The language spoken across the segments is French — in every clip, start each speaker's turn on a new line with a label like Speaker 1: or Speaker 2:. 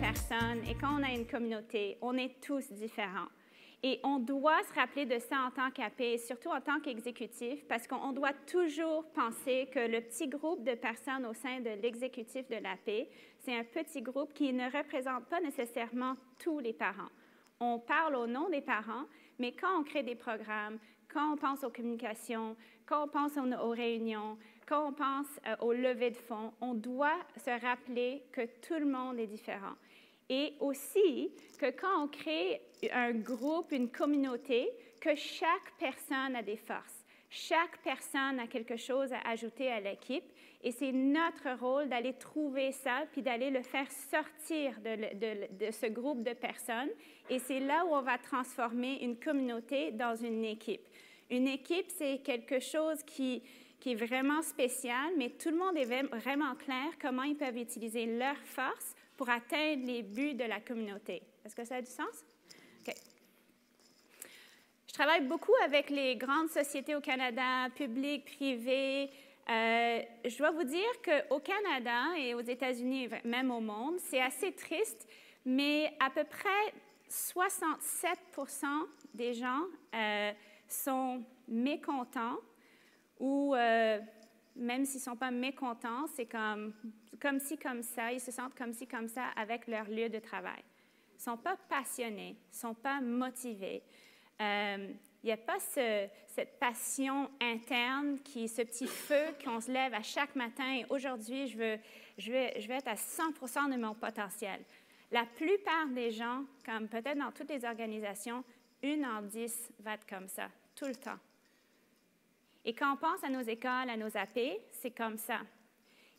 Speaker 1: personne et quand on a une communauté, on est tous différents. Et on doit se rappeler de ça en tant qu'AP, surtout en tant qu'exécutif, parce qu'on doit toujours penser que le petit groupe de personnes au sein de l'exécutif de l'AP, c'est un petit groupe qui ne représente pas nécessairement tous les parents. On parle au nom des parents, mais quand on crée des programmes, quand on pense aux communications, quand on pense aux réunions, quand on pense aux levées de fonds, on doit se rappeler que tout le monde est différent. Et aussi que quand on crée un groupe, une communauté, que chaque personne a des forces. Chaque personne a quelque chose à ajouter à l'équipe et c'est notre rôle d'aller trouver ça puis d'aller le faire sortir de ce groupe de personnes. Et c'est là où on va transformer une communauté dans une équipe. Une équipe, c'est quelque chose qui est vraiment spécial, mais tout le monde est vraiment clair comment ils peuvent utiliser leurs forces pour atteindre les buts de la communauté. Est-ce que ça a du sens? OK. Je travaille beaucoup avec les grandes sociétés au Canada, publiques, privées. Je dois vous dire qu'au Canada et aux États-Unis, même au monde, c'est assez triste, mais à peu près 67 % des gens sont mécontents ou même s'ils ne sont pas mécontents, c'est comme ci, comme ça, ils se sentent comme ci, comme ça avec leur lieu de travail. Ils ne sont pas passionnés, ils ne sont pas motivés. Il n'y a pas cette passion interne, ce petit feu qu'on se lève à chaque matin et aujourd'hui, je vais être à 100% de mon potentiel. La plupart des gens, comme peut-être dans toutes les organisations, 1 en 10 va être comme ça, tout le temps. Et quand on pense à nos écoles, à nos AP, c'est comme ça.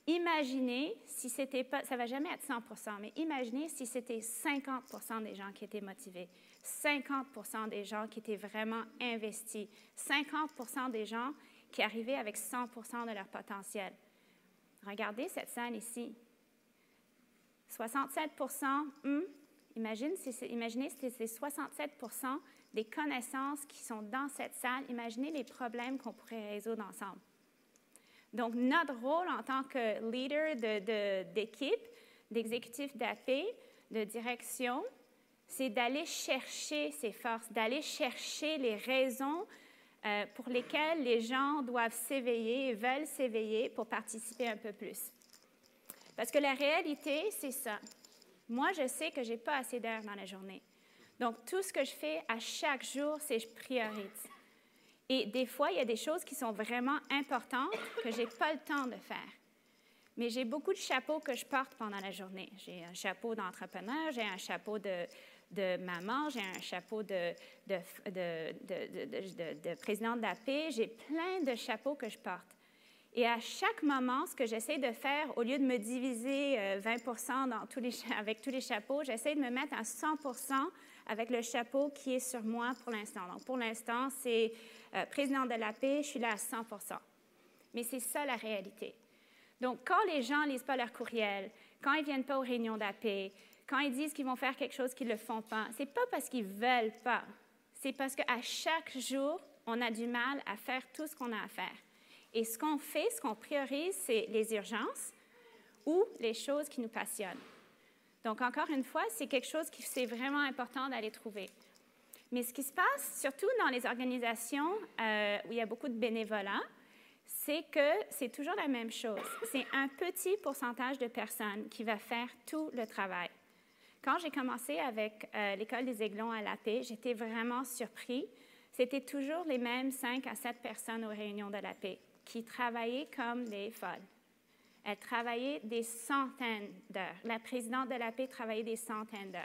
Speaker 1: Imaginez si c'était pas, ça ne va jamais être 100%, mais imaginez si c'était 50% des gens qui étaient motivés, 50% des gens qui étaient vraiment investis, 50% des gens qui arrivaient avec 100% de leur potentiel. Regardez cette scène ici. 67%, imaginez si c'est 67% des connaissances qui sont dans cette salle. Imaginez les problèmes qu'on pourrait résoudre ensemble. Donc, notre rôle en tant que leader d'équipe, d'exécutif d'AP, de direction, c'est d'aller chercher ces forces, d'aller chercher les raisons pour lesquelles les gens doivent s'éveiller et veulent s'éveiller pour participer un peu plus. Parce que la réalité, c'est ça. Moi, je sais que je n'ai pas assez d'heures dans la journée. Donc, tout ce que je fais à chaque jour, c'est je priorise. Et des fois, il y a des choses qui sont vraiment importantes que je n'ai pas le temps de faire. Mais j'ai beaucoup de chapeaux que je porte pendant la journée. J'ai un chapeau d'entrepreneur, j'ai un chapeau de maman, j'ai un chapeau de présidente d'AP. J'ai plein de chapeaux que je porte. Et à chaque moment, ce que j'essaie de faire, au lieu de me diviser 20% avec tous les chapeaux, j'essaie de me mettre à 100% avec le chapeau qui est sur moi pour l'instant. Donc, pour l'instant, c'est président de l'AP, je suis là à 100%. Mais c'est ça la réalité. Donc, quand les gens ne lisent pas leur courriel, quand ils ne viennent pas aux réunions d'AP, quand ils disent qu'ils vont faire quelque chose qu'ils ne le font pas, ce n'est pas parce qu'ils ne veulent pas. C'est parce qu'à chaque jour, on a du mal à faire tout ce qu'on a à faire. Et ce qu'on fait, ce qu'on priorise, c'est les urgences ou les choses qui nous passionnent. Donc, encore une fois, c'est quelque chose qui c'est vraiment important d'aller trouver. Mais ce qui se passe, surtout dans les organisations où il y a beaucoup de bénévolat, c'est que c'est toujours la même chose. C'est un petit pourcentage de personnes qui va faire tout le travail. Quand j'ai commencé avec l'École des Aiglons à l'AP, j'étais vraiment surpris. C'était toujours les mêmes 5 à 7 personnes aux réunions de l'AP qui travaillaient comme des folles. Elle travaillait des centaines d'heures. La présidente de l'AP travaillait des centaines d'heures.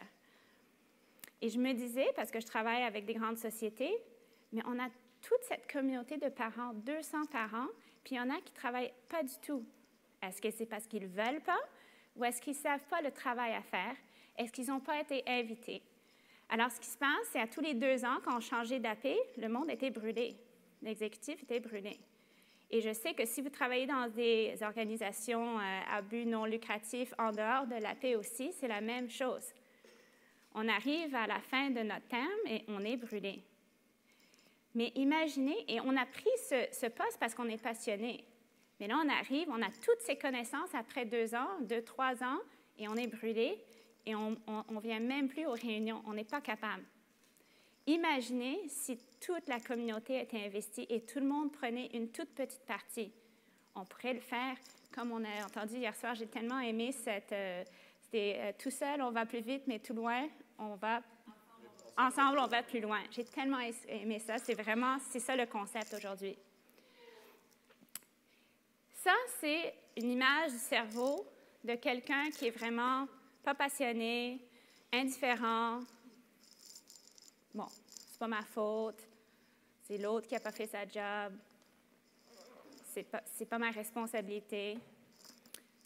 Speaker 1: Et je me disais, parce que je travaille avec des grandes sociétés, mais on a toute cette communauté de parents, 200 parents, puis il y en a qui ne travaillent pas du tout. Est-ce que c'est parce qu'ils ne veulent pas ou est-ce qu'ils ne savent pas le travail à faire? Est-ce qu'ils n'ont pas été invités? Alors, ce qui se passe, c'est à tous les 2 ans, quand on changeait d'AP, le monde était brûlé. L'exécutif était brûlé. Et je sais que si vous travaillez dans des organisations à but non lucratif en dehors de l'AP aussi, c'est la même chose. On arrive à la fin de notre terme et on est brûlé. Mais imaginez, et on a pris ce poste parce qu'on est passionné. Mais là, on arrive, on a toutes ces connaissances après 2 ans, 2, 3 ans, et on est brûlé. et on ne vient même plus aux réunions. On n'est pas capable. Imaginez si toute la communauté était investie et tout le monde prenait une toute petite partie. On pourrait le faire comme on a entendu hier soir. J'ai tellement aimé c'était tout seul, on va plus vite, mais tout loin, on va ensemble, on va plus loin. J'ai tellement aimé ça. C'est ça le concept aujourd'hui. Ça, c'est une image du cerveau de quelqu'un qui est vraiment pas passionné, indifférent. Bon, c'est pas ma faute. C'est l'autre qui n'a pas fait sa job. C'est pas ma responsabilité.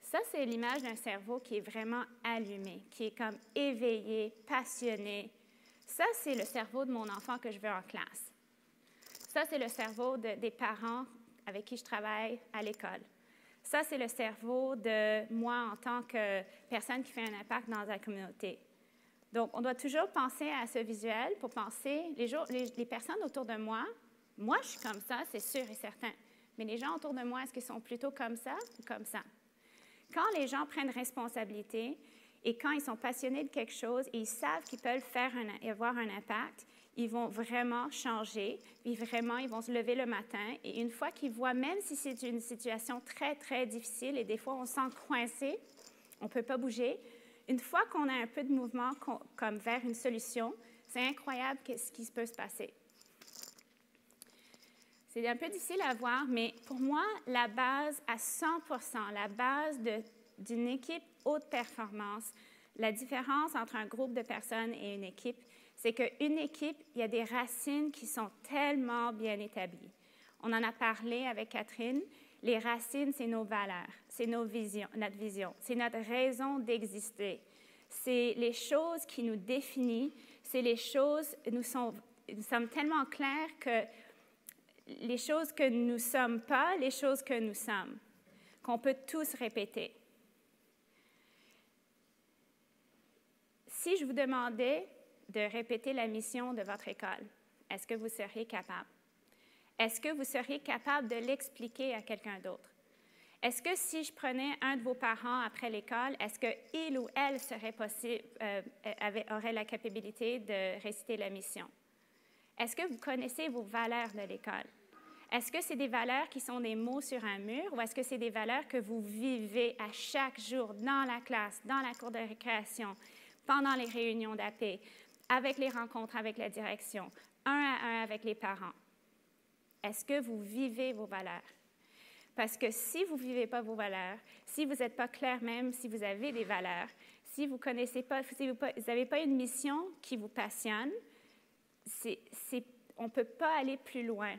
Speaker 1: Ça, c'est l'image d'un cerveau qui est vraiment allumé, qui est comme éveillé, passionné. Ça, c'est le cerveau de mon enfant que je veux en classe. Ça, c'est le cerveau des parents avec qui je travaille à l'école. Ça, c'est le cerveau de moi en tant que personne qui fait un impact dans la communauté. Donc, on doit toujours penser à ce visuel pour penser, les personnes autour de moi, moi, je suis comme ça, c'est sûr et certain. Mais les gens autour de moi, est-ce qu'ils sont plutôt comme ça ou comme ça? Quand les gens prennent responsabilité et quand ils sont passionnés de quelque chose et ils savent qu'ils peuvent avoir un impact, ils vont vraiment changer, puis vraiment, ils vont se lever le matin. Et une fois qu'ils voient, même si c'est une situation très, très difficile, et des fois, on se sent coincé, on ne peut pas bouger, une fois qu'on a un peu de mouvement comme vers une solution, c'est incroyable ce qui peut se passer. C'est un peu difficile à voir, mais pour moi, la base à 100%, la base d'une équipe haute performance, la différence entre un groupe de personnes et une équipe, c'est qu'une équipe, il y a des racines qui sont tellement bien établies. On en a parlé avec Catherine. Les racines, c'est nos valeurs, c'est notre vision, c'est notre raison d'exister. C'est les choses qui nous définissent, c'est les choses, nous sommes tellement clairs que les choses que nous ne sommes pas, les choses que nous sommes, qu'on peut tous répéter. Si je vous demandais de répéter la mission de votre école, est-ce que vous seriez capable? Est-ce que vous seriez capable de l'expliquer à quelqu'un d'autre? Est-ce que si je prenais un de vos parents après l'école, est-ce qu'il ou elle aurait la capacité de réciter la mission? Est-ce que vous connaissez vos valeurs de l'école? Est-ce que c'est des valeurs qui sont des mots sur un mur ou est-ce que c'est des valeurs que vous vivez à chaque jour dans la classe, dans la cour de récréation, pendant les réunions d'AP, avec les rencontres avec la direction, un à un avec les parents? Est-ce que vous vivez vos valeurs? Parce que si vous ne vivez pas vos valeurs, si vous n'êtes pas clair même si vous avez des valeurs, si vous connaissez pas, si vous n'avez pas une mission qui vous passionne, on ne peut pas aller plus loin.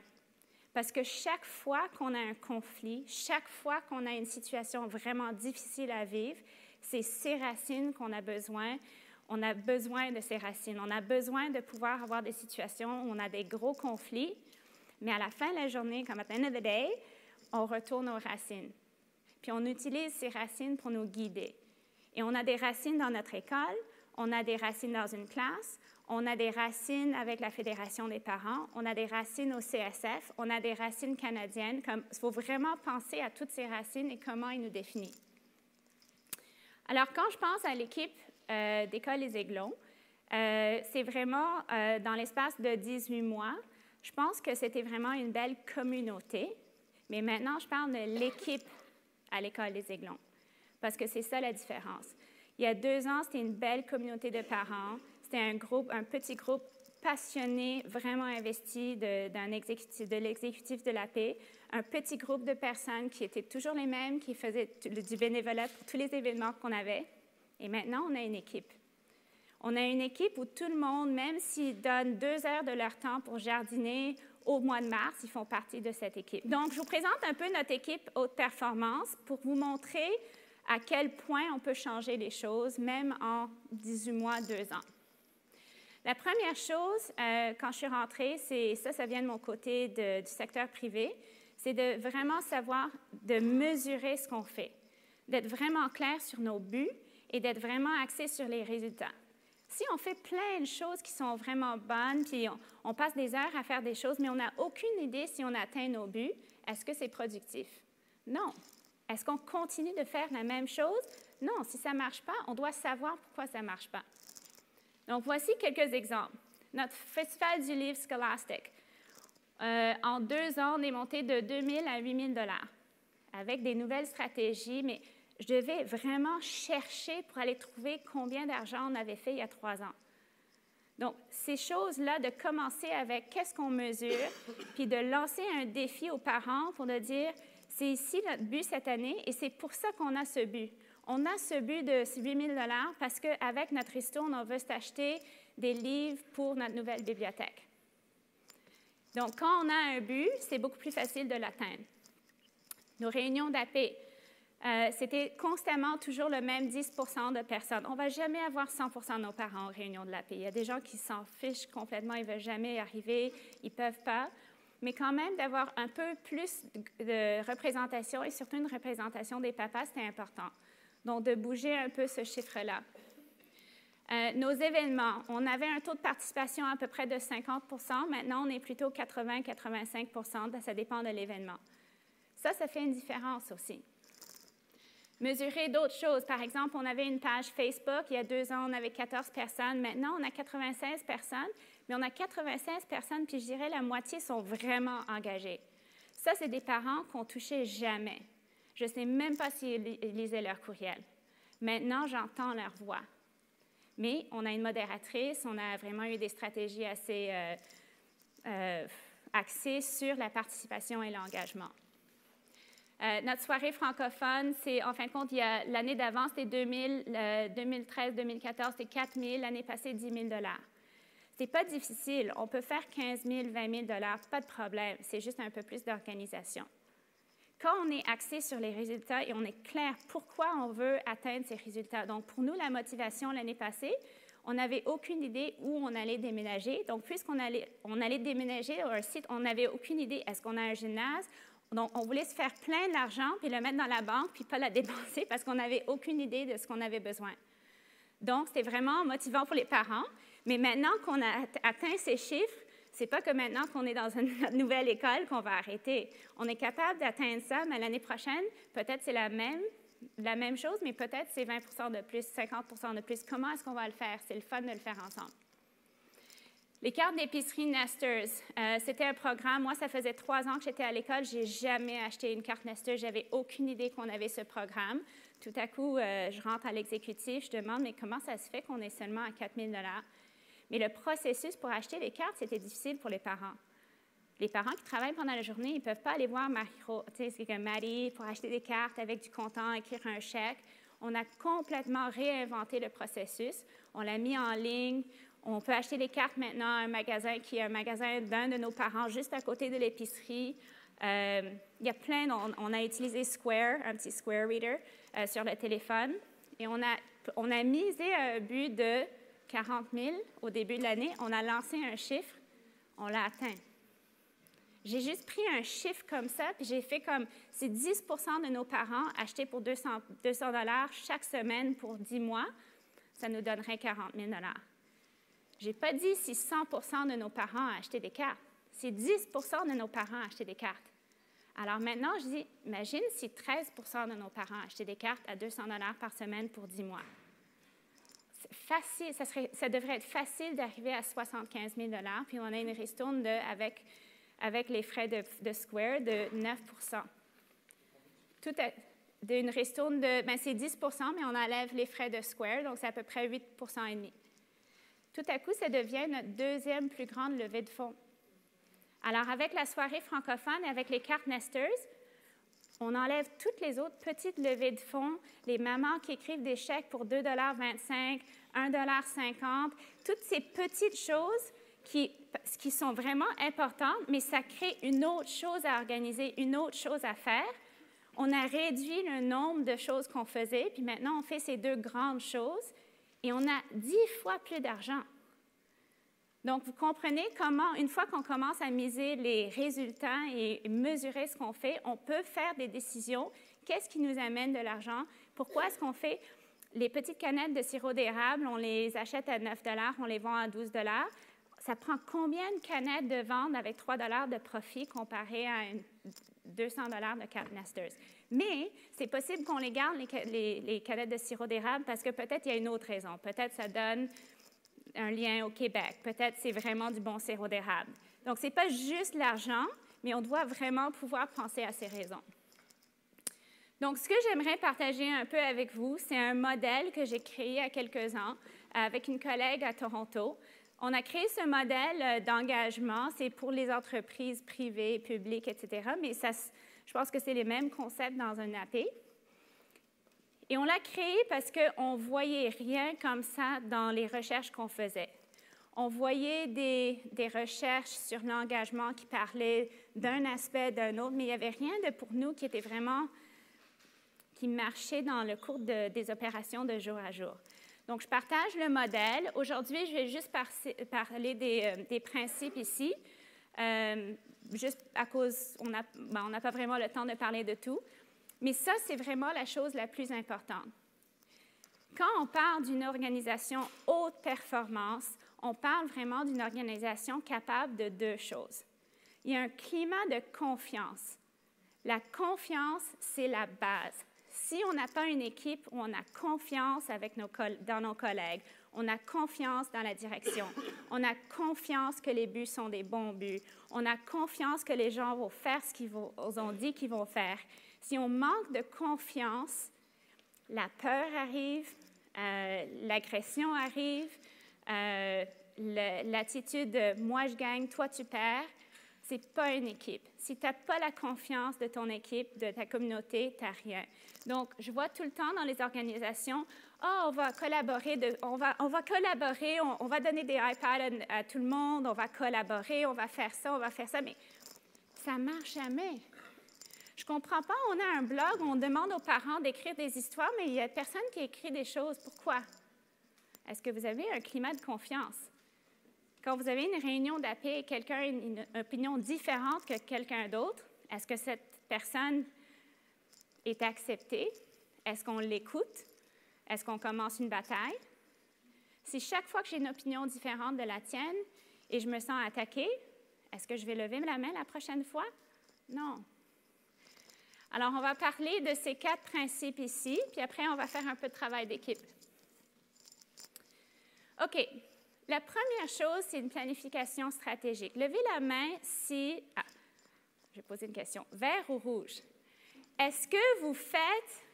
Speaker 1: Parce que chaque fois qu'on a un conflit, chaque fois qu'on a une situation vraiment difficile à vivre, c'est ces racines qu'on a besoin. On a besoin de ces racines. On a besoin de pouvoir avoir des situations où on a des gros conflits, mais à la fin de la journée, comme at the end of the day, on retourne aux racines. Puis on utilise ces racines pour nous guider. Et on a des racines dans notre école, on a des racines dans une classe, on a des racines avec la Fédération des parents, on a des racines au CSF, on a des racines canadiennes. Il faut vraiment penser à toutes ces racines et comment ils nous définissent. Alors, quand je pense à l'équipe d'École Les Aiglons, c'est vraiment dans l'espace de 18 mois, je pense que c'était vraiment une belle communauté. Mais maintenant, je parle de l'équipe à l'École Les Aiglons, parce que c'est ça la différence. Il y a 2 ans, c'était une belle communauté de parents. C'était un petit groupe passionné, vraiment investi de l'exécutif de la paix. Un petit groupe de personnes qui étaient toujours les mêmes, qui faisaient du bénévolat pour tous les événements qu'on avait. Et maintenant, on a une équipe. On a une équipe où tout le monde, même s'ils donnent 2 heures de leur temps pour jardiner au mois de mars, ils font partie de cette équipe. Donc, je vous présente un peu notre équipe haute performance pour vous montrer à quel point on peut changer les choses, même en 18 mois, 2 ans. La première chose, quand je suis rentrée, ça vient de mon côté du secteur privé, c'est de vraiment savoir, de mesurer ce qu'on fait, d'être vraiment clair sur nos buts et d'être vraiment axé sur les résultats. Si on fait plein de choses qui sont vraiment bonnes, puis on passe des heures à faire des choses, mais on n'a aucune idée si on atteint nos buts, est-ce que c'est productif? Non. Est-ce qu'on continue de faire la même chose? Non, si ça ne marche pas, on doit savoir pourquoi ça ne marche pas. Donc, voici quelques exemples. Notre Festival du livre scolastique. En 2 ans, on est monté de 2 000 à 8 000 $ avec des nouvelles stratégies, mais je devais vraiment chercher pour aller trouver combien d'argent on avait fait il y a 3 ans. Donc, ces choses-là, de commencer avec qu'est-ce qu'on mesure, puis de lancer un défi aux parents pour de dire, c'est ici notre but cette année et c'est pour ça qu'on a ce but. On a ce but de 8 000 $ parce qu'avec notre ristourne, on veut s'acheter des livres pour notre nouvelle bibliothèque. Donc, quand on a un but, c'est beaucoup plus facile de l'atteindre. Nos réunions d'AP, c'était constamment toujours le même 10 % de personnes. On ne va jamais avoir 100 % de nos parents aux réunions de l'AP. Il y a des gens qui s'en fichent complètement, ils ne veulent jamais y arriver, ils ne peuvent pas. Mais quand même, d'avoir un peu plus de représentation et surtout une représentation des papas, c'était important. Donc, de bouger un peu ce chiffre-là. Nos événements, on avait un taux de participation à peu près de 50 %. Maintenant, on est plutôt 80-85 %. Ça dépend de l'événement. Ça fait une différence aussi. Mesurer d'autres choses. Par exemple, on avait une page Facebook. Il y a 2 ans, on avait 14 personnes. Maintenant, on a 96 personnes. Mais on a 96 personnes, puis je dirais la moitié sont vraiment engagées. Ça, c'est des parents qu'on ne touchait jamais. Je ne sais même pas s'ils lisaient leur courriel. Maintenant, j'entends leur voix. Mais on a une modératrice, on a vraiment eu des stratégies assez axées sur la participation et l'engagement. Notre soirée francophone, c'est en fin de compte, l'année d'avant, c'était 2013-2014, c'était 4 000, l'année passée, 10 000 $. C'est pas difficile, on peut faire 15 000, 20 000 $, pas de problème, c'est juste un peu plus d'organisation. Quand on est axé sur les résultats et on est clair pourquoi on veut atteindre ces résultats. Donc, pour nous, la motivation l'année passée, on n'avait aucune idée où on allait déménager. Donc, puisqu'on allait déménager à un site, on n'avait aucune idée. Est-ce qu'on a un gymnase? Donc, on voulait se faire plein d'argent, puis le mettre dans la banque, puis pas la dépenser parce qu'on n'avait aucune idée de ce qu'on avait besoin. Donc, c'était vraiment motivant pour les parents. Mais maintenant qu'on a atteint ces chiffres, c'est pas que maintenant qu'on est dans une nouvelle école qu'on va arrêter. On est capable d'atteindre ça, mais l'année prochaine, peut-être c'est la même chose, mais peut-être c'est 20 % de plus, 50 % de plus. Comment est-ce qu'on va le faire? C'est le fun de le faire ensemble. Les cartes d'épicerie Nesters, c'était un programme. Moi, ça faisait 3 ans que j'étais à l'école. Je n'ai jamais acheté une carte Nesters. Je n'avais aucune idée qu'on avait ce programme. Tout à coup, je rentre à l'exécutif. Je demande, mais comment ça se fait qu'on est seulement à 4 000 $? Mais le processus pour acheter les cartes, c'était difficile pour les parents. Les parents qui travaillent pendant la journée, ils ne peuvent pas aller voir Marie pour acheter des cartes avec du comptant, écrire un chèque. On a complètement réinventé le processus. On l'a mis en ligne. On peut acheter les cartes maintenant à un magasin qui est un magasin d'un de nos parents juste à côté de l'épicerie. Il y a plein, on a utilisé Square, un petit Square Reader sur le téléphone. Et on a misé un but de 40 000 au début de l'année. On a lancé un chiffre, on l'a atteint. J'ai juste pris un chiffre comme ça, puis j'ai fait comme si 10 % de nos parents achetaient pour 200 $ chaque semaine pour 10 mois, ça nous donnerait 40 000 $. Je n'ai pas dit si 100 % de nos parents achetaient des cartes. C'est 10 % de nos parents achetaient des cartes. Alors maintenant, je dis, imagine si 13 % de nos parents achetaient des cartes à 200 $ par semaine pour 10 mois. Facile, ça devrait être facile d'arriver à 75 000 $, puis on a une ristourne avec les frais de Square de 9 %. D'une ristourne c'est 10 % mais on enlève les frais de Square, donc c'est à peu près 8 % et demi. Tout à coup, ça devient notre deuxième plus grande levée de fonds. Alors, avec la soirée francophone et avec les cartes Nesters, on enlève toutes les autres petites levées de fonds, les mamans qui écrivent des chèques pour 2,25 $, 1,50 $, toutes ces petites choses qui sont vraiment importantes, mais ça crée une autre chose à organiser, une autre chose à faire. On a réduit le nombre de choses qu'on faisait, puis maintenant on fait ces 2 grandes choses et on a 10 fois plus d'argent. Donc, vous comprenez comment, une fois qu'on commence à miser les résultats et mesurer ce qu'on fait, on peut faire des décisions. Qu'est-ce qui nous amène de l'argent? Pourquoi est-ce qu'on fait les petites canettes de sirop d'érable? On les achète à 9 $, on les vend à 12 $. Ça prend combien de canettes de vente avec 3 $ de profit comparé à 200 $ de Cap Nesters. Mais c'est possible qu'on les garde, les canettes de sirop d'érable, parce que peut-être il y a une autre raison. Peut-être ça donne un lien au Québec. Peut-être c'est vraiment du bon sirop d'érable. Donc, ce n'est pas juste l'argent, mais on doit vraiment pouvoir penser à ces raisons. Donc, ce que j'aimerais partager un peu avec vous, c'est un modèle que j'ai créé il y a quelques ans avec une collègue à Toronto. On a créé ce modèle d'engagement, c'est pour les entreprises privées, publiques, etc., mais ça, je pense que c'est les mêmes concepts dans un AP. Et on l'a créé parce qu'on ne voyait rien comme ça dans les recherches qu'on faisait. On voyait des recherches sur l'engagement qui parlaient d'un aspect, d'un autre, mais il n'y avait rien de pour nous qui était vraiment, qui marchait dans le cours des opérations de jour à jour. Donc, je partage le modèle. Aujourd'hui, je vais juste parler des principes ici, juste à cause, on n'a pas vraiment le temps de parler de tout. Mais ça, c'est vraiment la chose la plus importante. Quand on parle d'une organisation haute performance, on parle vraiment d'une organisation capable de deux choses. Il y a un climat de confiance. La confiance, c'est la base. Si on n'a pas une équipe où on a confiance dans nos collègues, on a confiance dans la direction, on a confiance que les buts sont des bons buts, on a confiance que les gens vont faire ce qu'ils ont dit qu'ils vont faire. Si on manque de confiance, la peur arrive, l'agression arrive, l'attitude de « moi je gagne, toi tu perds », ce n'est pas une équipe. Si tu n'as pas la confiance de ton équipe, de ta communauté, tu n'as rien. Donc, je vois tout le temps dans les organisations, « on va collaborer, on va donner des iPads à tout le monde, on va collaborer, on va faire ça, mais ça ne marche jamais. Je ne comprends pas, on a un blog où on demande aux parents d'écrire des histoires, mais il n'y a personne qui écrit des choses. Pourquoi? Est-ce que vous avez un climat de confiance? Quand vous avez une réunion d'AP et quelqu'un a une opinion différente que quelqu'un d'autre, est-ce que cette personne est acceptée? Est-ce qu'on l'écoute? Est-ce qu'on commence une bataille? Si chaque fois que j'ai une opinion différente de la tienne et je me sens attaquée, est-ce que je vais lever la main la prochaine fois? Non. Alors, on va parler de ces 4 principes ici, puis après, on va faire un peu de travail d'équipe. OK. La première chose, c'est une planification stratégique. Levez la main si... Ah, je vais poser une question. Vert ou rouge? Est-ce que vous faites,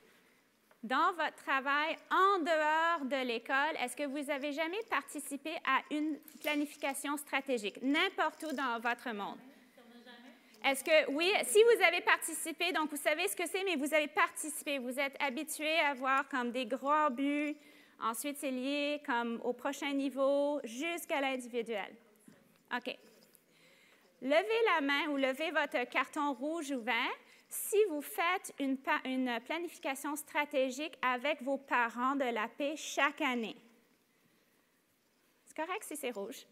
Speaker 1: dans votre travail, en dehors de l'école, est-ce que vous avez jamais participé à une planification stratégique, n'importe où dans votre monde? Est-ce que, oui, si vous avez participé, donc vous savez ce que c'est, mais vous avez participé, vous êtes habitué à voir comme des grands buts, ensuite c'est lié comme au prochain niveau jusqu'à l'individuel. OK. Levez la main ou levez votre carton rouge ou vert si vous faites une planification stratégique avec vos parents de la paix chaque année. C'est correct si c'est rouge.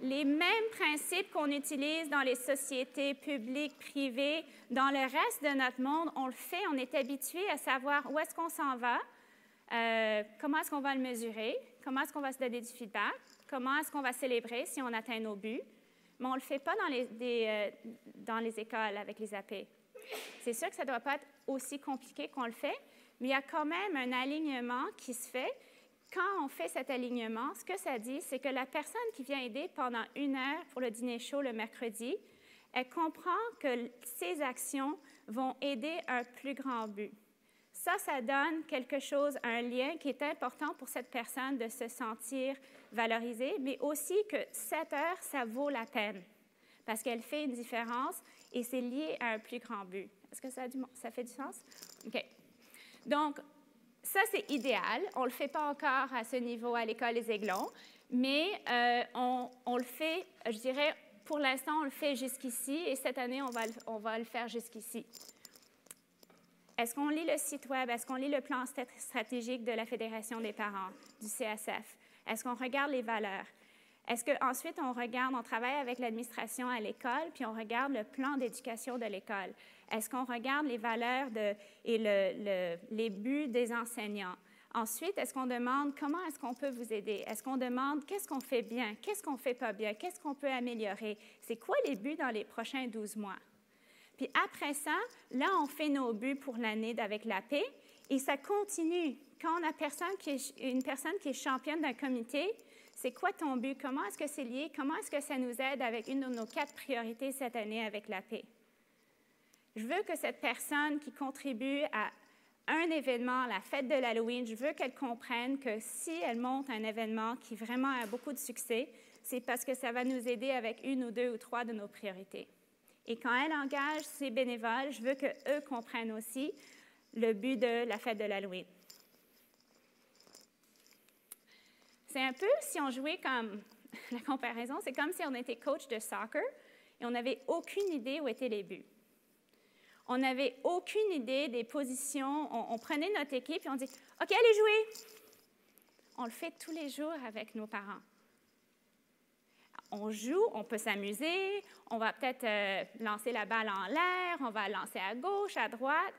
Speaker 1: Les mêmes principes qu'on utilise dans les sociétés publiques, privées, dans le reste de notre monde, on le fait, on est habitué à savoir où est-ce qu'on s'en va, comment est-ce qu'on va le mesurer, comment est-ce qu'on va se donner du feedback, comment est-ce qu'on va célébrer si on atteint nos buts. Mais on ne le fait pas dans les écoles avec les AP. C'est sûr que ça ne doit pas être aussi compliqué qu'on le fait, mais il y a quand même un alignement qui se fait. Quand on fait cet alignement, ce que ça dit, c'est que la personne qui vient aider pendant 1 heure pour le dîner chaud le mercredi, elle comprend que ses actions vont aider un plus grand but. Ça donne quelque chose, un lien qui est important pour cette personne de se sentir valorisée, mais aussi que 7 heures, ça vaut la peine parce qu'elle fait une différence et c'est lié à un plus grand but. Est-ce que ça fait du sens? OK. Donc, ça, c'est idéal. On ne le fait pas encore à ce niveau à l'École Les Aiglons, mais on le fait, je dirais, pour l'instant, on le fait jusqu'ici et cette année, on va le faire jusqu'ici. Est-ce qu'on lit le site Web? Est-ce qu'on lit le plan stratégique de la Fédération des parents, du CSF? Est-ce qu'on regarde les valeurs? Est-ce qu'ensuite, on travaille avec l'administration à l'école, puis on regarde le plan d'éducation de l'école? Est-ce qu'on regarde les valeurs et les buts des enseignants? Ensuite, est-ce qu'on demande comment est-ce qu'on peut vous aider? Est-ce qu'on demande qu'est-ce qu'on fait bien? Qu'est-ce qu'on ne fait pas bien? Qu'est-ce qu'on peut améliorer? C'est quoi les buts dans les prochains 12 mois? Puis après ça, là, on fait nos buts pour l'année avec la paix et ça continue. Quand on a une personne qui est championne d'un comité, c'est quoi ton but? Comment est-ce que c'est lié? Comment est-ce que ça nous aide avec une de nos 4 priorités cette année avec la paix? Je veux que cette personne qui contribue à un événement, la fête de l'Halloween, je veux qu'elle comprenne que si elle monte un événement qui vraiment a beaucoup de succès, c'est parce que ça va nous aider avec 1 ou 2 ou 3 de nos priorités. Et quand elle engage ses bénévoles, je veux qu'eux comprennent aussi le but de la fête de l'Halloween. C'est un peu, si on jouait comme la comparaison, c'est comme si on était coach de soccer et on n'avait aucune idée où étaient les buts. On n'avait aucune idée des positions. On prenait notre équipe et on dit « OK, allez jouer! » On le fait tous les jours avec nos parents. On joue, on peut s'amuser, on va peut-être lancer la balle en l'air, on va lancer à gauche, à droite,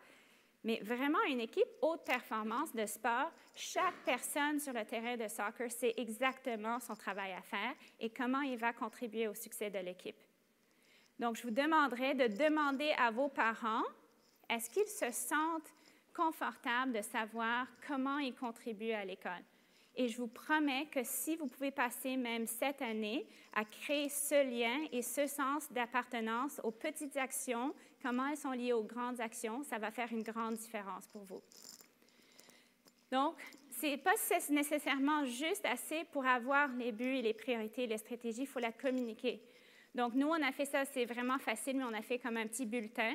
Speaker 1: mais vraiment une équipe haute performance de sport, chaque personne sur le terrain de soccer sait exactement son travail à faire et comment il va contribuer au succès de l'équipe. Donc, je vous demanderai de demander à vos parents, est-ce qu'ils se sentent confortables de savoir comment ils contribuent à l'école? Et je vous promets que si vous pouvez passer même cette année à créer ce lien et ce sens d'appartenance aux petites actions, comment elles sont liées aux grandes actions, ça va faire une grande différence pour vous. Donc, ce n'est pas nécessairement juste assez pour avoir les buts et les priorités, les stratégies, il faut la communiquer. Donc, nous, on a fait ça, c'est vraiment facile, mais on a fait comme un petit bulletin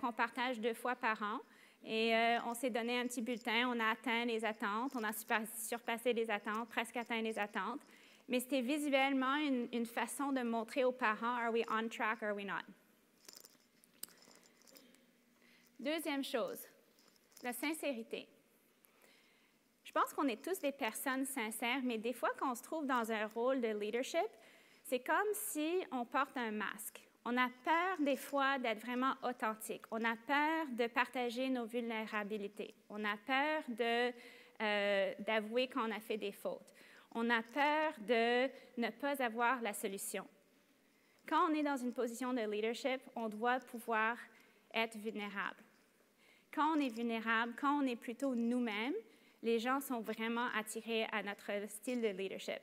Speaker 1: qu'on partage 2 fois par an. Et on s'est donné un petit bulletin, on a atteint les attentes, on a surpassé les attentes, presque atteint les attentes. Mais c'était visuellement une façon de montrer aux parents, are we on track, are we not? Deuxième chose, la sincérité. Je pense qu'on est tous des personnes sincères, mais des fois, quand on se trouve dans un rôle de leadership, c'est comme si on porte un masque. On a peur des fois d'être vraiment authentique. On a peur de partager nos vulnérabilités. On a peur d'avouer qu'on a fait des fautes. On a peur de ne pas avoir la solution. Quand on est dans une position de leadership, on doit pouvoir être vulnérable. Quand on est vulnérable, quand on est plutôt nous-mêmes, les gens sont vraiment attirés à notre style de leadership.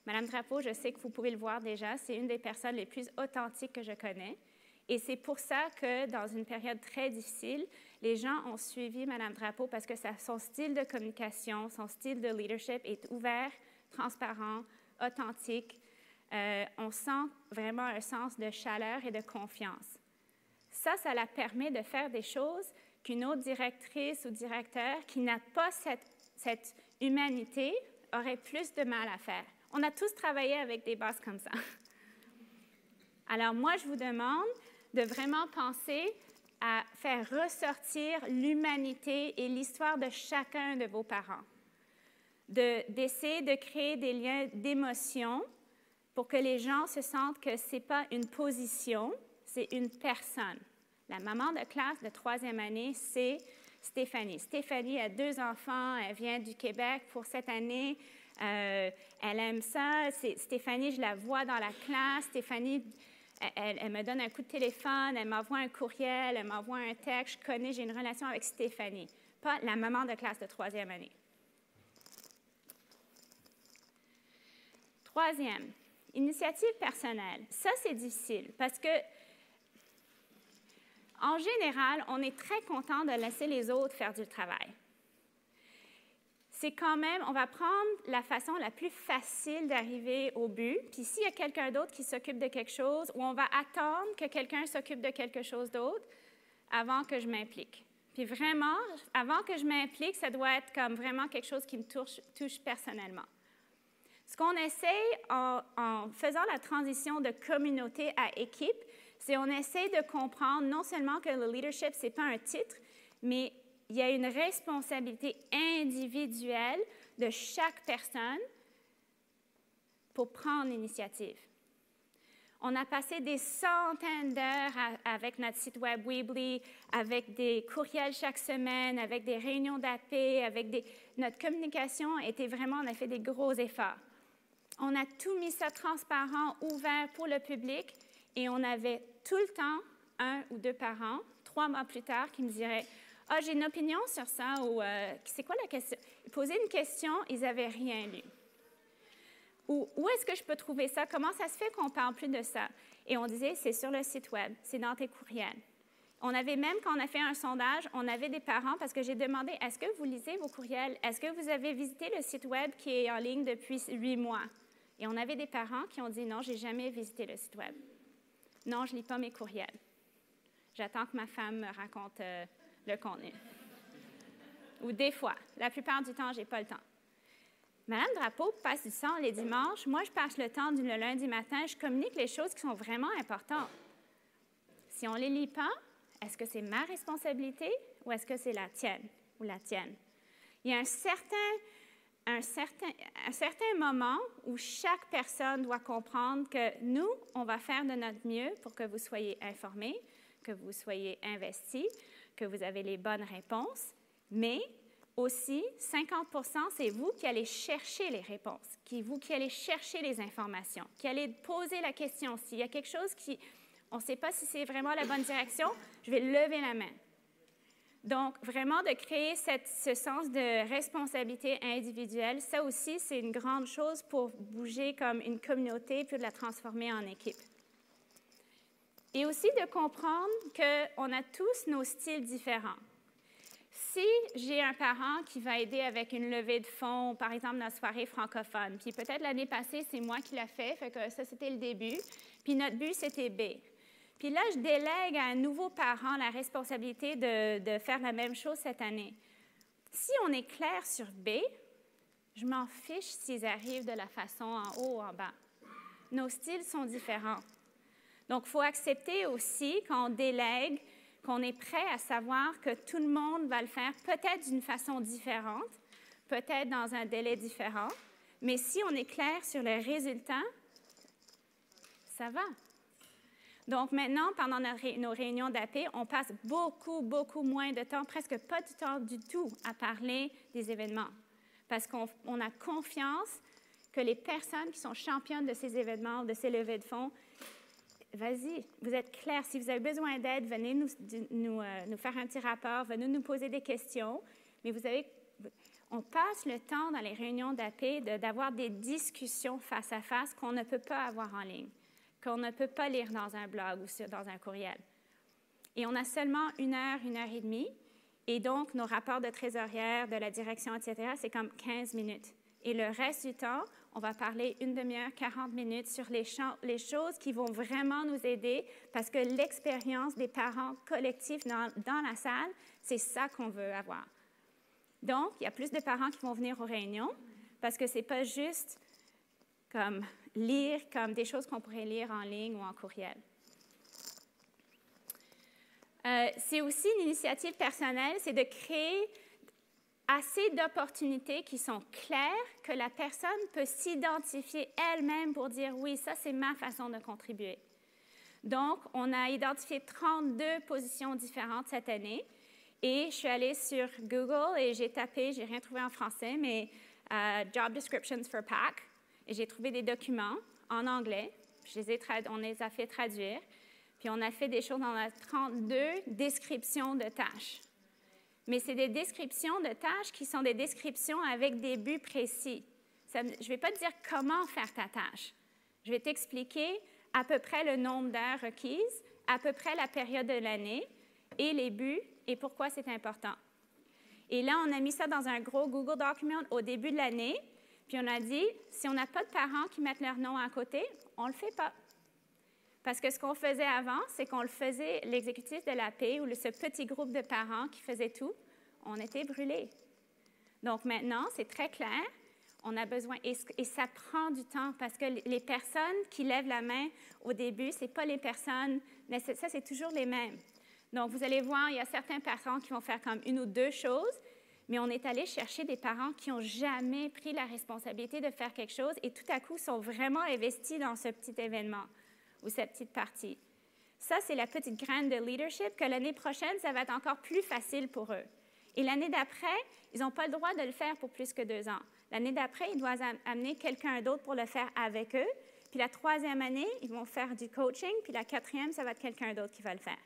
Speaker 1: Madame Drapeau, je sais que vous pouvez le voir déjà, c'est une des personnes les plus authentiques que je connais. Et c'est pour ça que, dans une période très difficile, les gens ont suivi Madame Drapeau parce que son style de communication, son style de leadership est ouvert, transparent, authentique. On sent vraiment un sens de chaleur et de confiance. Ça la permet de faire des choses qu'une autre directrice ou directeur qui n'a pas cette humanité aurait plus de mal à faire. On a tous travaillé avec des boss comme ça. Alors moi, je vous demande de vraiment penser à faire ressortir l'humanité et l'histoire de chacun de vos parents. D'essayer de créer des liens d'émotion pour que les gens se sentent que ce n'est pas une position, c'est une personne. La maman de classe de 3e année, c'est Stéphanie. Stéphanie a 2 enfants, elle vient du Québec pour cette année. Elle aime ça. Stéphanie, je la vois dans la classe. Stéphanie, elle me donne un coup de téléphone, elle m'envoie un courriel, elle m'envoie un texte. J'ai une relation avec Stéphanie, pas la maman de classe de 3e année. 3e, initiative personnelle. Ça, c'est difficile parce que, en général, on est très content de laisser les autres faire du travail. C'est quand même, on va prendre la façon la plus facile d'arriver au but, puis s'il y a quelqu'un d'autre qui s'occupe de quelque chose, ou on va attendre que quelqu'un s'occupe de quelque chose d'autre avant que je m'implique. Puis vraiment, avant que je m'implique, ça doit être comme vraiment quelque chose qui me touche personnellement. Ce qu'on essaye en faisant la transition de communauté à équipe, c'est on essaie de comprendre non seulement que le leadership, ce n'est pas un titre, mais il y a une responsabilité individuelle de chaque personne pour prendre l'initiative. On a passé des centaines d'heures avec notre site web Weebly, avec des courriels chaque semaine, avec des réunions d'AP, notre communication était vraiment, on a fait des gros efforts. On a tout mis ça transparent, ouvert pour le public, et on avait tout le temps 1 ou 2 parents, 3 mois plus tard, qui me diraient « Ah, j'ai une opinion sur ça » ou « C'est quoi la question? » Ils posaient une question, ils n'avaient rien lu. Ou « Où est-ce que je peux trouver ça? Comment ça se fait qu'on ne parle plus de ça? » Et on disait « C'est sur le site web, c'est dans tes courriels. » On avait même, quand on a fait un sondage, on avait des parents, parce que j'ai demandé « Est-ce que vous lisez vos courriels? Est-ce que vous avez visité le site web qui est en ligne depuis 8 mois? » Et on avait des parents qui ont dit « Non, je n'ai jamais visité le site web. Non, je ne lis pas mes courriels. J'attends que ma femme me raconte le contenu. » Ou des fois, la plupart du temps, je n'ai pas le temps. Madame Drapeau passe du temps les dimanches. Moi, je passe le temps le lundi matin. Je communique les choses qui sont vraiment importantes. Si on ne les lit pas, est-ce que c'est ma responsabilité ou est-ce que c'est la tienne ou la tienne? Il y a un certain moment où chaque personne doit comprendre que nous, on va faire de notre mieux pour que vous soyez informés, que vous soyez investis, que vous avez les bonnes réponses, mais aussi, 50%, c'est vous qui allez chercher les réponses, vous qui allez chercher les informations, qui allez poser la question. S'il y a quelque chose on ne sait pas si c'est vraiment la bonne direction, je vais lever la main. Donc, vraiment de créer ce sens de responsabilité individuelle, ça aussi, c'est une grande chose pour bouger comme une communauté puis de la transformer en équipe. Et aussi de comprendre qu'on a tous nos styles différents. Si j'ai un parent qui va aider avec une levée de fonds, par exemple, dans la soirée francophone, puis peut-être l'année passée, c'est moi qui l'ai fait que ça, c'était le début, puis notre but, c'était B. Puis là, je délègue à un nouveau parent la responsabilité de faire la même chose cette année. Si on est clair sur B, je m'en fiche s'ils arrivent de la façon en haut ou en bas. Nos styles sont différents. Donc, il faut accepter aussi quand on délègue, qu'on est prêt à savoir que tout le monde va le faire peut-être d'une façon différente, peut-être dans un délai différent, mais si on est clair sur le résultat, ça va. Donc maintenant, pendant nos réunions d'AP, on passe beaucoup moins de temps, presque pas du temps du tout, à parler des événements, parce qu'on a confiance que les personnes qui sont championnes de ces événements, de ces levées de fonds, vas-y, vous êtes clairs. Si vous avez besoin d'aide, venez nous faire un petit rapport, venez nous poser des questions. Mais vous savez, on passe le temps dans les réunions d'AP d'avoir des discussions face à face qu'on ne peut pas avoir en ligne, qu'on ne peut pas lire dans un blog ou dans un courriel. Et on a seulement 1 heure et demie. Et donc, nos rapports de trésorière, de la direction, etc., c'est comme 15 minutes. Et le reste du temps, on va parler 1 demi-heure, 40 minutes sur les choses qui vont vraiment nous aider parce que l'expérience des parents collectifs dans la salle, c'est ça qu'on veut avoir. Donc, il y a plus de parents qui vont venir aux réunions parce que ce n'est pas juste comme lire comme des choses qu'on pourrait lire en ligne ou en courriel. C'est aussi une initiative personnelle, c'est de créer assez d'opportunités qui sont claires, que la personne peut s'identifier elle-même pour dire « oui, ça, c'est ma façon de contribuer ». Donc, on a identifié 32 positions différentes cette année et je suis allée sur Google et j'ai tapé, j'ai rien trouvé en français, mais « Job Descriptions for PAC » et j'ai trouvé des documents en anglais, on les a fait traduire, puis on a fait des choses, on a 32 descriptions de tâches. Mais c'est des descriptions de tâches qui sont des descriptions avec des buts précis. Je ne vais pas te dire comment faire ta tâche. Je vais t'expliquer à peu près le nombre d'heures requises, à peu près la période de l'année et les buts et pourquoi c'est important. Et là, on a mis ça dans un gros Google Document au début de l'année, puis on a dit, si on n'a pas de parents qui mettent leur nom à côté, on ne le fait pas. Parce que ce qu'on faisait avant, c'est qu'on le faisait, l'exécutif de l'AP ou ce petit groupe de parents qui faisait tout, on était brûlés. Donc maintenant, c'est très clair, on a besoin, et ça prend du temps parce que les personnes qui lèvent la main au début, ce n'est pas les personnes, ça c'est toujours les mêmes. Donc vous allez voir, il y a certains parents qui vont faire comme 1 ou 2 choses, mais on est allé chercher des parents qui n'ont jamais pris la responsabilité de faire quelque chose et tout à coup sont vraiment investis dans ce petit événement. ou cette petite partie. Ça, c'est la petite graine de leadership que l'année prochaine, ça va être encore plus facile pour eux. Et l'année d'après, ils n'ont pas le droit de le faire pour plus que 2 ans. L'année d'après, ils doivent amener quelqu'un d'autre pour le faire avec eux. Puis la 3e année, ils vont faire du coaching. Puis la 4e, ça va être quelqu'un d'autre qui va le faire.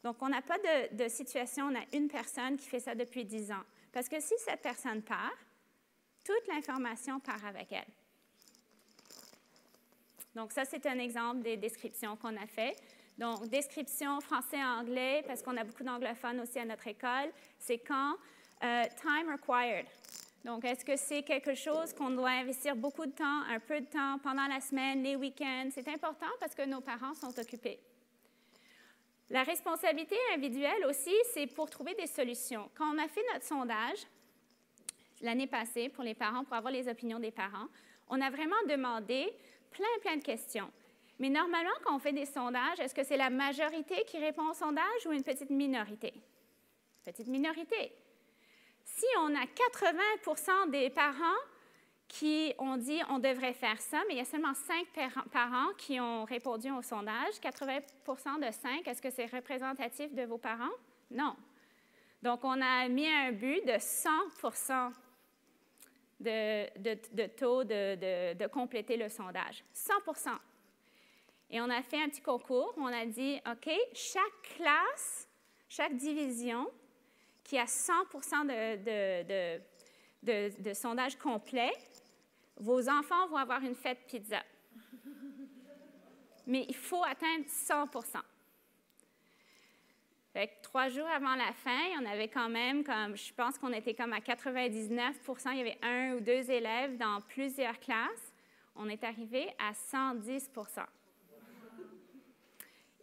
Speaker 1: Donc, on n'a pas de situation, on a une personne qui fait ça depuis 10 ans. Parce que si cette personne part, toute l'information part avec elle. Donc, ça, c'est un exemple des descriptions qu'on a fait. Donc, description français-anglais, parce qu'on a beaucoup d'anglophones aussi à notre école, c'est quand time required. Donc, est-ce que c'est quelque chose qu'on doit investir beaucoup de temps, un peu de temps, pendant la semaine, les week-ends? C'est important parce que nos parents sont occupés. La responsabilité individuelle aussi, c'est pour trouver des solutions. Quand on a fait notre sondage l'année passée pour les parents, pour avoir les opinions des parents, on a vraiment demandé plein de questions. Mais normalement, quand on fait des sondages, est-ce que c'est la majorité qui répond au sondage ou une petite minorité? Petite minorité. Si on a 80% des parents qui ont dit on devrait faire ça, mais il y a seulement 5 parents qui ont répondu au sondage, 80% de 5, est-ce que c'est représentatif de vos parents? Non. Donc, on a mis un but de 100% de taux de compléter le sondage. 100%. Et on a fait un petit concours où on a dit, OK, chaque classe, chaque division qui a 100% de sondage complet, vos enfants vont avoir une fête pizza. Mais il faut atteindre 100%. Fait que 3 jours avant la fin, on avait quand même, je pense qu'on était comme à 99%. Il y avait 1 ou 2 élèves dans plusieurs classes. On est arrivé à 110%.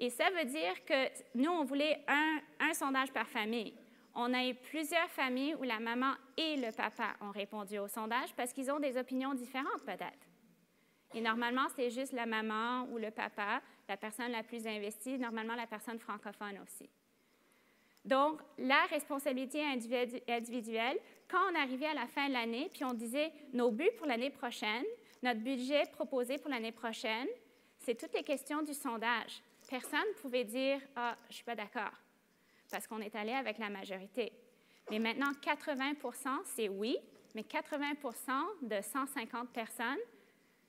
Speaker 1: Et ça veut dire que nous, on voulait un sondage par famille. On a eu plusieurs familles où la maman et le papa ont répondu au sondage parce qu'ils ont des opinions différentes, peut-être. Et normalement, c'est juste la maman ou le papa, la personne la plus investie, normalement la personne francophone aussi. Donc, la responsabilité individuelle, quand on arrivait à la fin de l'année, puis on disait nos buts pour l'année prochaine, notre budget proposé pour l'année prochaine, c'est toutes les questions du sondage. Personne ne pouvait dire « Ah, je ne suis pas d'accord », parce qu'on est allé avec la majorité. Mais maintenant, 80%, c'est oui, mais 80% de 150 personnes,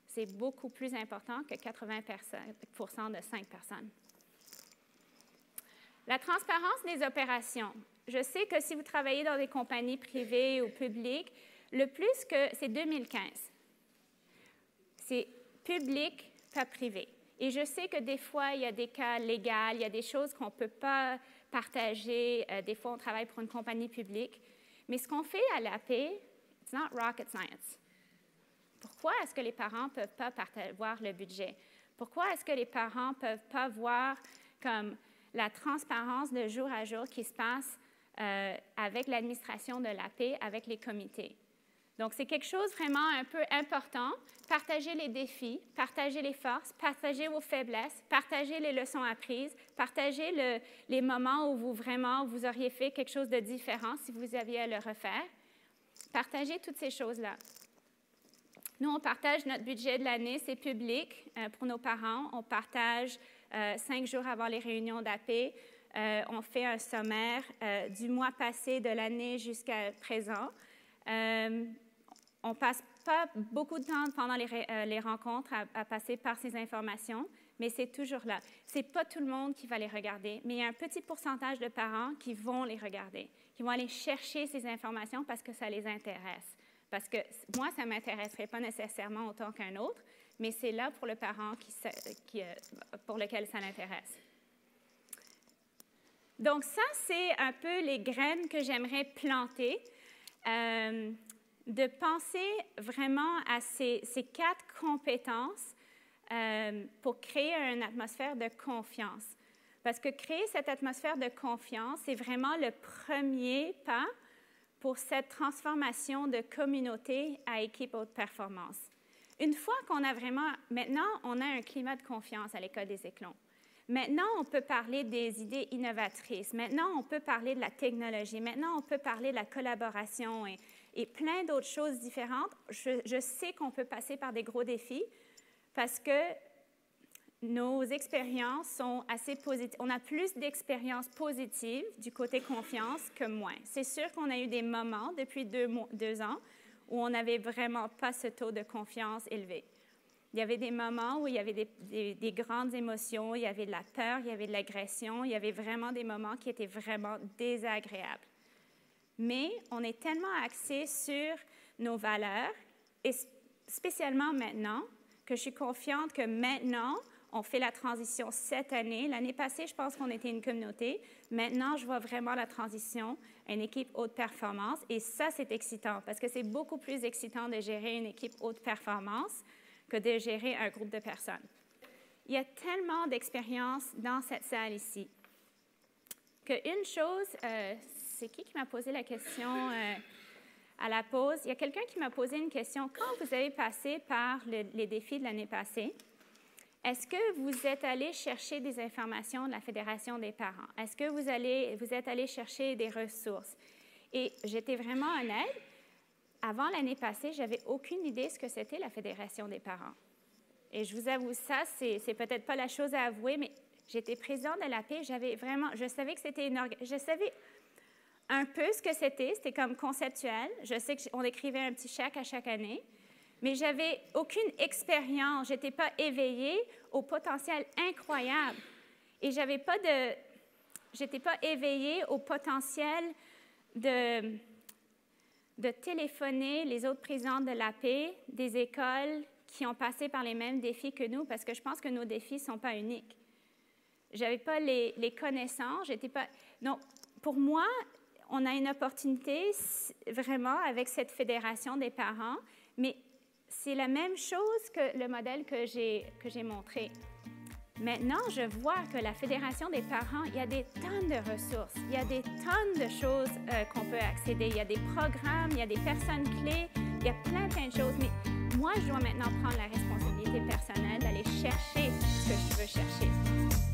Speaker 1: c'est beaucoup plus important que 80% de 5 personnes. La transparence des opérations. Je sais que si vous travaillez dans des compagnies privées ou publiques, le plus que c'est 2015. C'est public, pas privé. Et je sais que des fois, il y a des cas légaux, il y a des choses qu'on ne peut pas partager. Des fois, on travaille pour une compagnie publique. Mais ce qu'on fait à l'AP, it's not rocket science. Pourquoi est-ce que les parents ne peuvent pas voir le budget? Pourquoi est-ce que les parents ne peuvent pas voir comme la transparence de jour à jour qui se passe avec l'administration de l'AP, avec les comités? Donc, c'est quelque chose vraiment un peu important. Partagez les défis, partagez les forces, partagez vos faiblesses, partagez les leçons apprises, partagez les moments où vous auriez fait quelque chose de différent si vous aviez à le refaire. Partagez toutes ces choses-là. Nous, on partage notre budget de l'année, c'est public pour nos parents. On partage 5 jours avant les réunions d'AP. On fait un sommaire du mois passé, de l'année jusqu'à présent. On ne passe pas beaucoup de temps pendant les rencontres à passer par ces informations, mais c'est toujours là. Ce n'est pas tout le monde qui va les regarder, mais il y a un petit pourcentage de parents qui vont les regarder, qui vont aller chercher ces informations parce que ça les intéresse. Parce que moi, ça ne m'intéresserait pas nécessairement autant qu'un autre, mais c'est là pour le parent pour lequel ça l'intéresse. Donc ça, c'est un peu les graines que j'aimerais planter. De penser vraiment à ces 4 compétences pour créer une atmosphère de confiance. Parce que créer cette atmosphère de confiance, c'est vraiment le premier pas pour cette transformation de communauté à équipe haute performance. Une fois qu'on a vraiment, maintenant, on a un climat de confiance à l'École des Échelons. Maintenant, on peut parler des idées innovatrices. Maintenant, on peut parler de la technologie. Maintenant, on peut parler de la collaboration et plein d'autres choses différentes. Je sais qu'on peut passer par des gros défis parce que nos expériences sont assez positives. On a plus d'expériences positives du côté confiance que moins. C'est sûr qu'on a eu des moments depuis 2 ans où on n'avait vraiment pas ce taux de confiance élevé. Il y avait des moments où il y avait des grandes émotions, il y avait de la peur, il y avait de l'agression, il y avait vraiment des moments qui étaient vraiment désagréables. Mais on est tellement axé sur nos valeurs, et spécialement maintenant, que je suis confiante que maintenant, on fait la transition cette année. L'année passée, je pense qu'on était une communauté. Maintenant, je vois vraiment la transition à une équipe haute performance. Et ça, c'est excitant parce que c'est beaucoup plus excitant de gérer une équipe haute performance que de gérer un groupe de personnes. Il y a tellement d'expériences dans cette salle ici qu'une chose, c'est qui m'a posé la question à la pause? Il y a quelqu'un qui m'a posé une question. Quand vous avez passé par les défis de l'année passée, est-ce que vous êtes allé chercher des informations de la Fédération des parents? Est-ce que vous êtes allé chercher des ressources? Et j'étais vraiment honnête. Avant l'année passée, je n'avais aucune idée de ce que c'était la Fédération des parents. Et je vous avoue ça, c'est peut-être pas la chose à avouer, mais j'étais présidente de l'AP, je savais que c'était je savais un peu ce que c'était comme conceptuel. Je sais qu'on écrivait un petit chèque à chaque année, mais j'avais aucune expérience. Je n'étais pas éveillée au potentiel incroyable. Et j'étais pas éveillée au potentiel de téléphoner les autres présidents de l'AP, des écoles qui ont passé par les mêmes défis que nous, parce que je pense que nos défis ne sont pas uniques. Je n'avais pas les connaissances, Donc, pour moi, on a une opportunité vraiment avec cette fédération des parents, mais c'est la même chose que le modèle que j'ai montré. Maintenant, je vois que la Fédération des parents, il y a des tonnes de ressources, il y a des tonnes de choses qu'on peut accéder. Il y a des programmes, il y a des personnes clés, il y a plein de choses. Mais moi, je dois maintenant prendre la responsabilité personnelle d'aller chercher ce que je veux chercher.